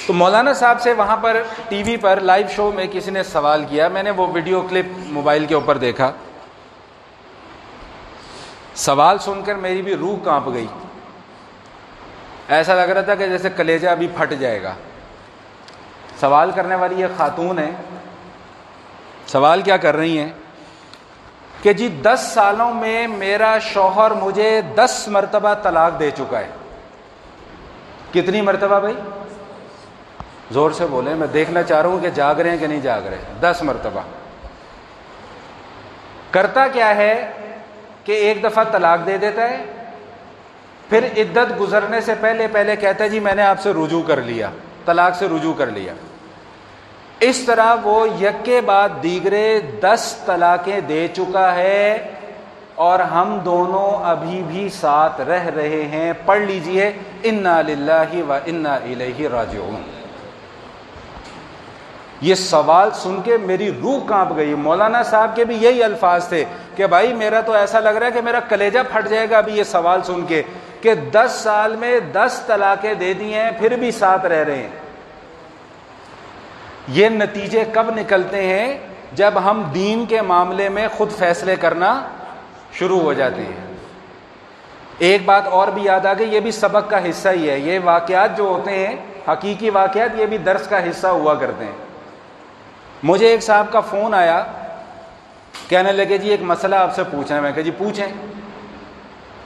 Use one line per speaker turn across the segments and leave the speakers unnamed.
تو مولانا صاحب سے وہاں پر ٹی وی پر لائیو شو میں کسی نے سوال کیا، میں نے وہ ویڈیو کلپ موبائل کے اوپر دیکھا، سوال سن کر میری بھی روح کانپ گئی، ایسا لگ رہا تھا کہ جیسے کلیجہ ابھی پھٹ جائے گا۔ سوال کرنے والی یہ خاتون ہے، سوال کیا کر رہی ہیں کہ جی 10 سالوں میں میرا شوہر مجھے 10 مرتبہ طلاق دے چکا ہے۔ کتنی مرتبہ بھائی؟ زور سے بولیں، میں دیکھنا چاہ رہا ہوں کہ جاگ رہے ہیں کہ نہیں جاگ رہے۔ 10 مرتبہ۔ کرتا کیا ہے کہ ایک دفعہ طلاق دے دیتا ہے، پھر عدت گزرنے سے پہلے کہتا ہے جی میں نے آپ سے رجوع کر لیا، طلاق سے رجوع کر لیا۔ اس طرح وہ یکے بعد دیگرے 10 طلاقیں دے چکا ہے، اور ہم دونوں ابھی بھی ساتھ رہ رہے ہیں۔ پڑھ لیجئے انا للہ و انا الیہ راجعون۔ یہ سوال سن کے میری روح کانپ گئی۔ مولانا صاحب کے بھی یہی الفاظ تھے کہ بھائی میرا تو ایسا لگ رہا ہے کہ میرا کلیجہ پھٹ جائے گا ابھی یہ سوال سن کے، کہ 10 سال میں 10 طلاقیں دے دی ہیں پھر بھی ساتھ رہ رہے ہیں۔ یہ نتیجے کب نکلتے ہیں؟ جب ہم دین کے معاملے میں خود فیصلے کرنا شروع ہو جاتے ہیں۔ ایک بات اور بھی یاد آ گئی، یہ بھی سبق کا حصہ ہی ہے۔ یہ واقعات جو ہوتے ہیں حقیقی واقعات، یہ بھی درس کا حصہ ہوا کرتے ہیں۔ مجھے ایک صاحب کا فون آیا، کہنے لگے جی ایک مسئلہ آپ سے پوچھنا ہے۔ میں کہا جی پوچھیں۔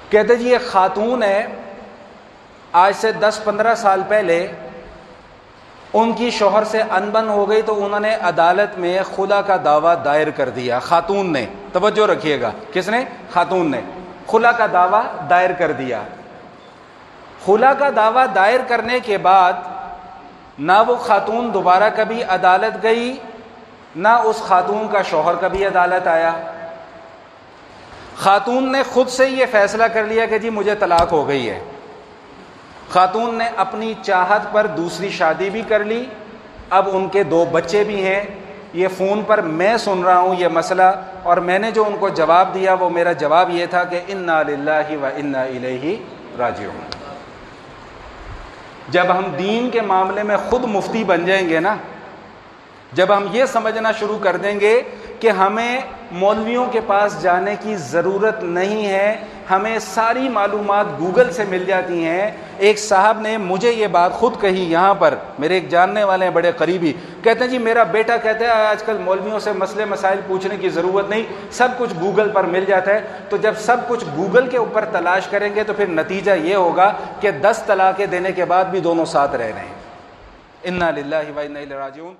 کہتے جی ایک خاتون ہے، آج سے 10-15 سال پہلے ان کی شوہر سے انبن ہو گئی، تو انہوں نے عدالت میں خلا کا دعویٰ دائر کر دیا۔ خاتون نے، توجہ رکھیے گا، کس نے؟ خاتون نے خلا کا دعویٰ دائر کر دیا۔ خلا کا دعویٰ دائر کرنے کے بعد نہ وہ خاتون دوبارہ کبھی عدالت گئی، نہ اس خاتون کا شوہر کبھی عدالت آیا۔ خاتون نے خود سے یہ فیصلہ کر لیا کہ جی مجھے طلاق ہو گئی ہے۔ خاتون نے اپنی چاہت پر دوسری شادی بھی کر لی، اب ان کے 2 بچے بھی ہیں۔ یہ فون پر میں سن رہا ہوں یہ مسئلہ، اور میں نے جو ان کو جواب دیا وہ میرا جواب یہ تھا کہ انا للہ و انا الیہ راجعون۔ جب ہم دین کے معاملے میں خود مفتی بن جائیں گے نا، جب ہم یہ سمجھنا شروع کر دیں گے کہ ہمیں مولویوں کے پاس جانے کی ضرورت نہیں ہے، ہمیں ساری معلومات گوگل سے مل جاتی ہیں۔ ایک صاحب نے مجھے یہ بات خود کہی یہاں پر، میرے ایک جاننے والے ہیں بڑے قریبی، کہتے ہیں جی میرا بیٹا کہتا ہے آج کل مولویوں سے مسئلے مسائل پوچھنے کی ضرورت نہیں، سب کچھ گوگل پر مل جاتا ہے۔ تو جب سب کچھ گوگل کے اوپر تلاش کریں گے تو پھر نتیجہ یہ ہوگا کہ 10 طلاقیں دینے کے بعد بھی دونوں ساتھ رہ رہے ہیں۔ انا للہ و انا الیہ راجعون۔